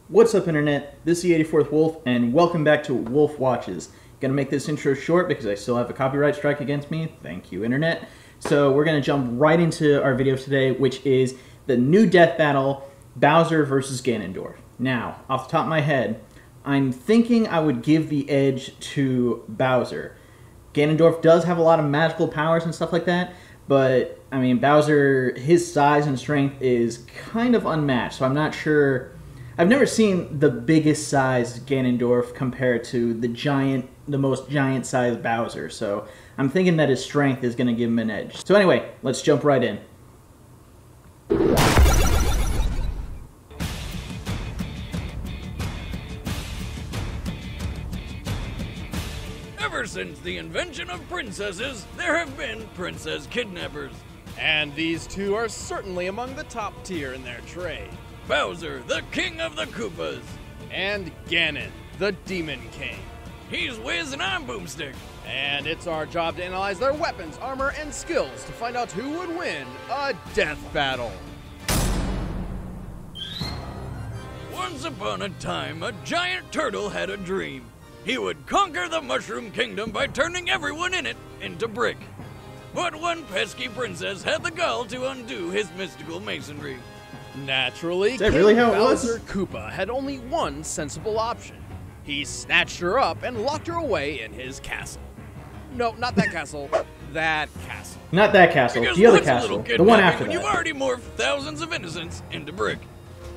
What's up, Internet? This is the 84th Wolf, and welcome back to Wolf Watches. Gonna make this intro short because I still have a copyright strike against me. Thank you, Internet. So we're gonna jump right into our video today, which is the new death battle, Bowser versus Ganondorf. Now, off the top of my head, I'm thinking I would give the edge to Bowser. Ganondorf does have a lot of magical powers and stuff like that, but, I mean, Bowser, his size and strength is kind of unmatched, so I'm not sure. I've never seen the biggest size Ganondorf compared to the most giant sized Bowser, so I'm thinking that his strength is going to give him an edge. So anyway, let's jump right in. Ever since the invention of princesses, there have been princess kidnappers. And these two are certainly among the top tier in their trade. Bowser, the king of the Koopas. And Ganon, the Demon King. He's Wiz and I'm Boomstick. And it's our job to analyze their weapons, armor, and skills to find out who would win a death battle. Once upon a time, a giant turtle had a dream. He would conquer the Mushroom Kingdom by turning everyone in it into brick. But one pesky princess had the gall to undo his mystical masonry. Naturally, Is that really how it was? Bowser Koopa had only one sensible option. He snatched her up and locked her away in his castle. No, not that castle. That castle. Not that castle, Because the other what's a castle, little the one after kidnapping when that. you've already morphed thousands of innocents into brick.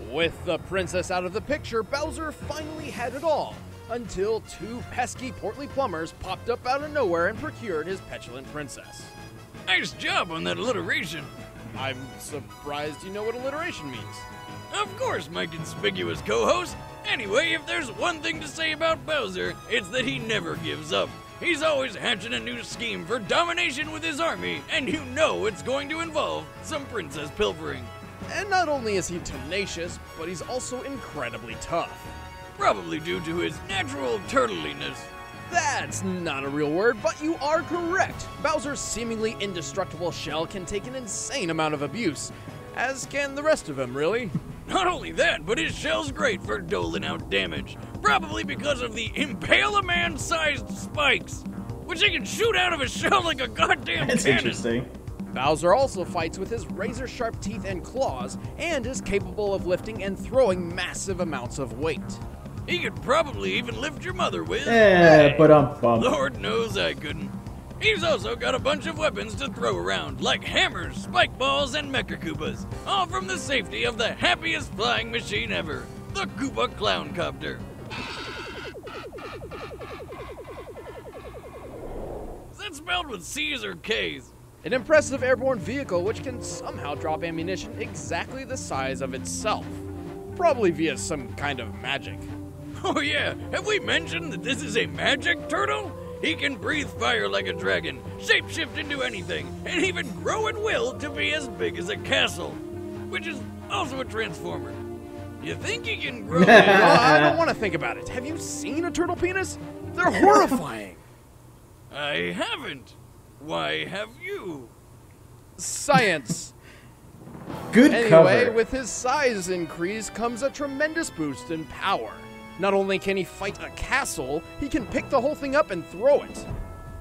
With the princess out of the picture, Bowser finally had it all. Until two pesky, portly plumbers popped up out of nowhere and procured his petulant princess. Nice job on that alliteration. I'm surprised you know what alliteration means. Of course, my conspicuous co-host. Anyway, if there's one thing to say about Bowser, it's that he never gives up. He's always hatching a new scheme for domination with his army, and you know it's going to involve some princess pilfering. And not only is he tenacious, but he's also incredibly tough. Probably due to his natural turtliness. That's not a real word, but you are correct. Bowser's seemingly indestructible shell can take an insane amount of abuse, as can the rest of him, really. Not only that, but his shell's great for doling out damage. Probably because of the Impale-A-Man-sized spikes, which he can shoot out of his shell like a goddamn That's cannon. interesting. Bowser also fights with his razor-sharp teeth and claws, and is capable of lifting and throwing massive amounts of weight. He could probably even lift your mother with. But Lord knows I couldn't. He's also got a bunch of weapons to throw around, like hammers, spike balls, and Mecha Koopas, all from the safety of the happiest flying machine ever, the Koopa Clown Copter. Is that spelled with C's or K's? An impressive airborne vehicle which can somehow drop ammunition exactly the size of itself. Probably via some kind of magic. Oh yeah, have we mentioned that this is a magic turtle? He can breathe fire like a dragon, shapeshift into anything, and even grow at will to be as big as a castle, which is also a transformer. You think he can grow I don't want to think about it. Have you seen a turtle penis? They're horrifying. I haven't. Why have you? Science. Good Anyway, cover. with his size increase comes a tremendous boost in power. Not only can he fight a castle, he can pick the whole thing up and throw it.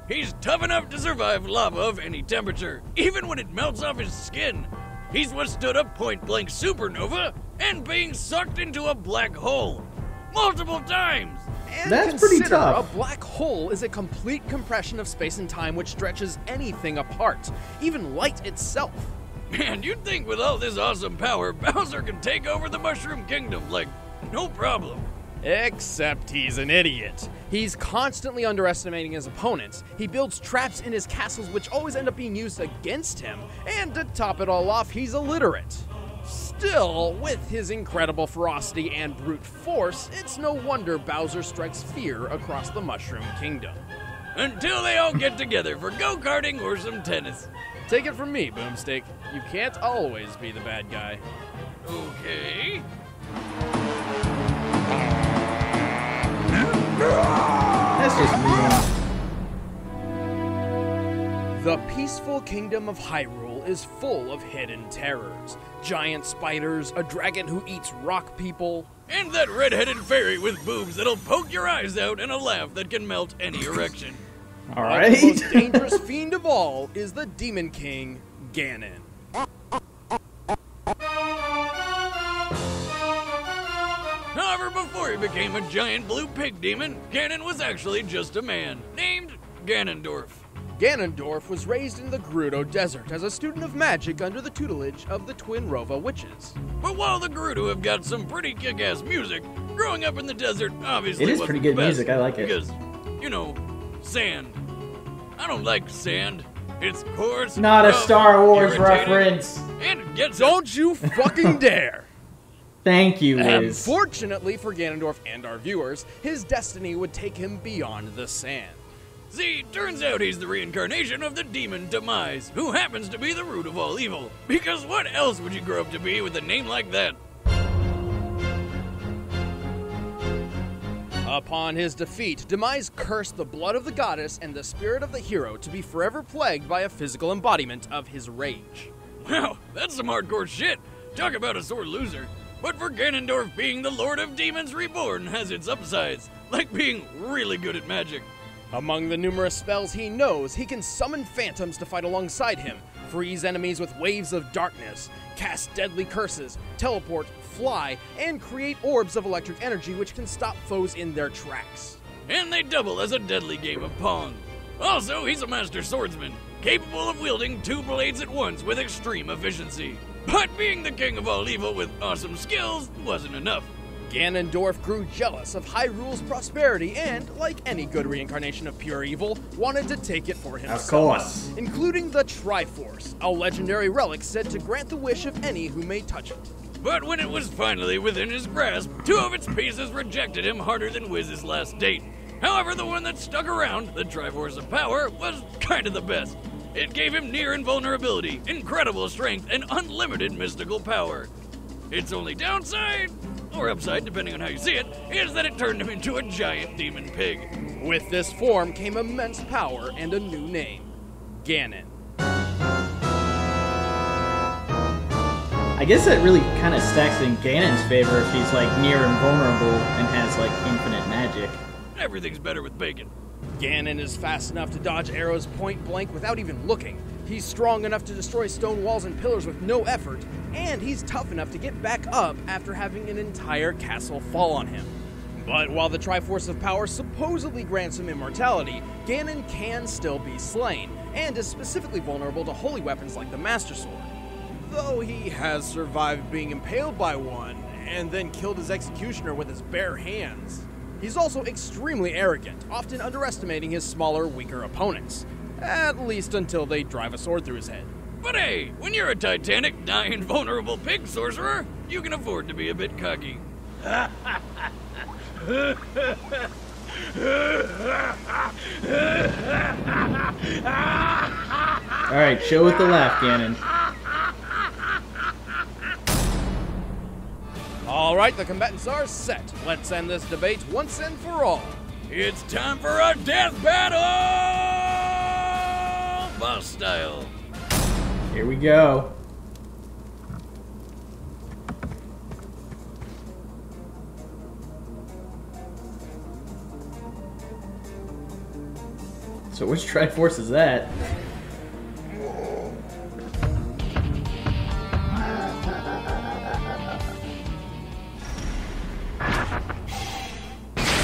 He's tough enough to survive lava of any temperature, even when it melts off his skin. He's withstood a point-blank supernova and being sucked into a black hole multiple times. And That's pretty consider, tough. a black hole is a complete compression of space and time which stretches anything apart, even light itself. Man, you'd think with all this awesome power, Bowser can take over the Mushroom Kingdom, like, no problem. Except he's an idiot. He's constantly underestimating his opponents. He builds traps in his castles which always end up being used against him. And to top it all off, he's illiterate. Still, with his incredible ferocity and brute force, it's no wonder Bowser strikes fear across the Mushroom Kingdom. Until they all get together for go-karting or some tennis. Take it from me, Boomstick. You can't always be the bad guy. Okay. That's just mean. The peaceful kingdom of Hyrule is full of hidden terrors. Giant spiders, a dragon who eats rock people, And that red-headed fairy with boobs that'll poke your eyes out and a laugh that can melt any erection. All But right. the most dangerous fiend of all is the Demon King, Ganon. However, before he became a giant blue pig demon, Ganon was actually just a man, named Ganondorf. Ganondorf was raised in the Gerudo Desert as a student of magic under the tutelage of the Twin Rova witches. But while the Gerudo have got some pretty kick-ass music, growing up in the desert obviously It is wasn't pretty good the best music, I like it. Because, you know, sand. I don't like sand. It's coarse, Not a rough, Star Wars irritating, reference. and gets Don't you fucking dare! Thank you, Liz. Unfortunately for Ganondorf and our viewers, his destiny would take him beyond the sand. See, turns out he's the reincarnation of the demon Demise, who happens to be the root of all evil. Because what else would you grow up to be with a name like that? Upon his defeat, Demise cursed the blood of the goddess and the spirit of the hero to be forever plagued by a physical embodiment of his rage. Wow, that's some hardcore shit. Talk about a sore loser. But for Ganondorf, being the Lord of Demons Reborn has its upsides, like being really good at magic. Among the numerous spells he knows, he can summon phantoms to fight alongside him, freeze enemies with waves of darkness, cast deadly curses, teleport, fly, and create orbs of electric energy which can stop foes in their tracks. And they double as a deadly game of Pong. Also, he's a master swordsman, capable of wielding two blades at once with extreme efficiency. But being the king of all evil with awesome skills wasn't enough. Ganondorf grew jealous of Hyrule's prosperity and, like any good reincarnation of pure evil, wanted to take it for himself. Of course. Including the Triforce, a legendary relic said to grant the wish of any who may touch it. But when it was finally within his grasp, two of its pieces rejected him harder than Wiz's last date. However, the one that stuck around, the Triforce of Power, was kind of the best. It gave him near invulnerability, incredible strength, and unlimited mystical power. Its only downside, or upside depending on how you see it, is that it turned him into a giant demon pig. With this form came immense power and a new name, Ganon. I guess that really kind of stacks in Ganon's favor if he's like near invulnerable and has like infinite magic. Everything's better with bacon. Ganon is fast enough to dodge arrows point blank without even looking. He's strong enough to destroy stone walls and pillars with no effort, and he's tough enough to get back up after having an entire castle fall on him. But while the Triforce of Power supposedly grants him immortality, Ganon can still be slain, and is specifically vulnerable to holy weapons like the Master Sword. Though he has survived being impaled by one, and then killed his executioner with his bare hands. He's also extremely arrogant, often underestimating his smaller, weaker opponents. At least until they drive a sword through his head. But hey, when you're a titanic, invulnerable pig sorcerer, you can afford to be a bit cocky. Alright, show with the laugh, Ganon. Alright, the combatants are set. Let's end this debate once and for all. It's time for a death battle! Boss style. Here we go. So which Triforce is that?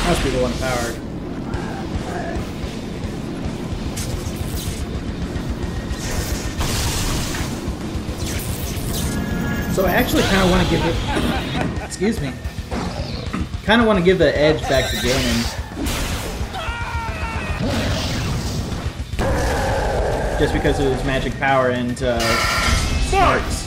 Must be the one powered. So I actually kind of want to give it... Excuse me. Kind of want to give the edge back to Ganon. Just because of his magic power and smarts.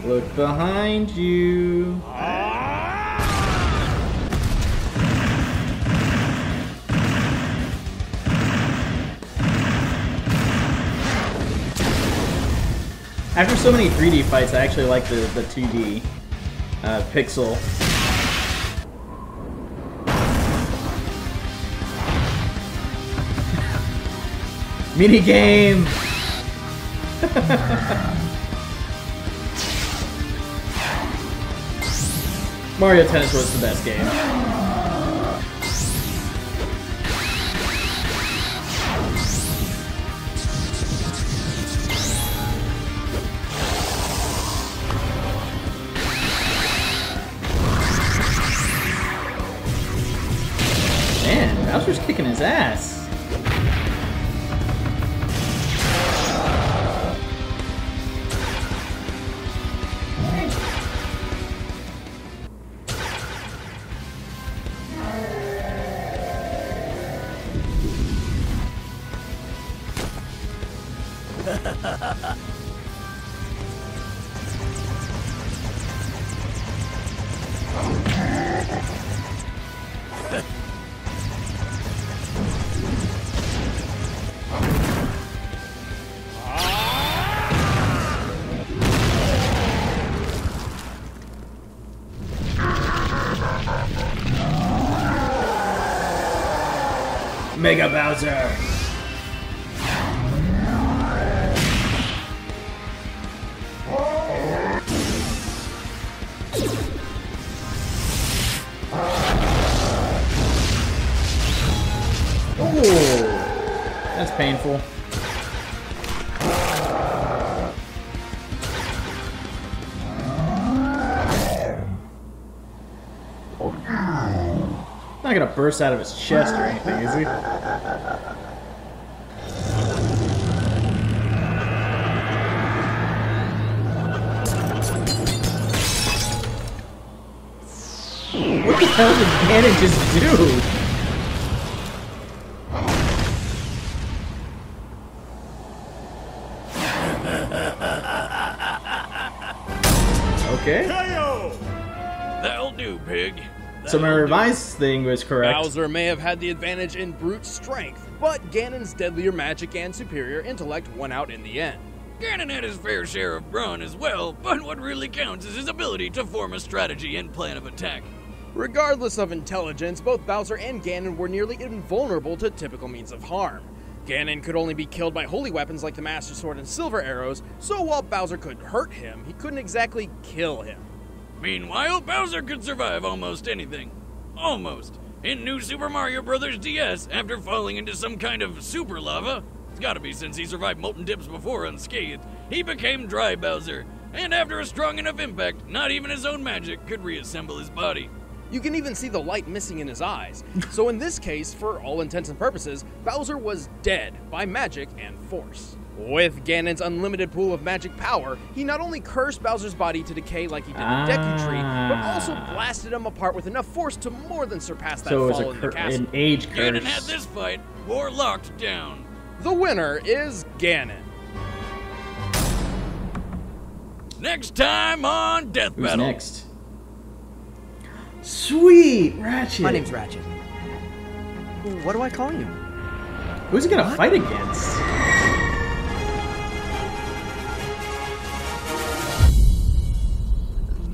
Look behind you. After so many 3D fights, I actually like the 2D pixel. Mini game. Mario Tennis was the best game. Man, Bowser's kicking his ass. Mega Bowser! Ooh, that's painful. Not gonna burst out of his chest or anything, is he? What the hell did Ganon just do? Okay. That'll do, pig. So my revised thing was correct. Bowser may have had the advantage in brute strength, but Ganon's deadlier magic and superior intellect won out in the end. Ganon had his fair share of brawn as well, but what really counts is his ability to form a strategy and plan of attack. Regardless of intelligence, both Bowser and Ganon were nearly invulnerable to typical means of harm. Ganon could only be killed by holy weapons like the Master Sword and Silver Arrows, so while Bowser could hurt him, he couldn't exactly kill him. Meanwhile, Bowser could survive almost anything. Almost. In New Super Mario Bros. DS, after falling into some kind of super lava, it's gotta be since he survived molten dips before unscathed, he became Dry Bowser, and after a strong enough impact, not even his own magic could reassemble his body. You can even see the light missing in his eyes. So in this case, for all intents and purposes, Bowser was dead by magic and force. With Ganon's unlimited pool of magic power, he not only cursed Bowser's body to decay like he did in Deku Tree, but also blasted him apart with enough force to more than surpass that fall in the castle. An age curse. Ganon had this fight war locked down. The winner is Ganon. Next time on Death Who's Battle. next? Sweet, Ratchet. My name's Ratchet. What do I call you? Who's he gonna fight against?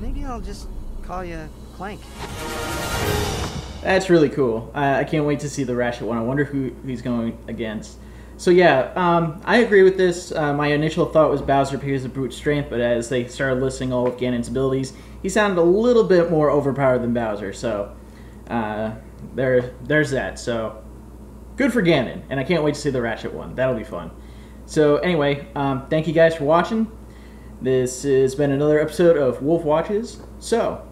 Maybe I'll just call you Clank. That's really cool. I can't wait to see the Ratchet one. I wonder who he's going against. So yeah, I agree with this. My initial thought was Bowser because of brute strength, but as they started listing all of Ganon's abilities, he sounded a little bit more overpowered than Bowser. So there's that. So good for Ganon, and I can't wait to see the Ratchet one. That'll be fun. So anyway, thank you guys for watching. This has been another episode of Wolf Watches. So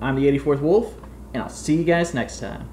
I'm the 84th Wolf, and I'll see you guys next time.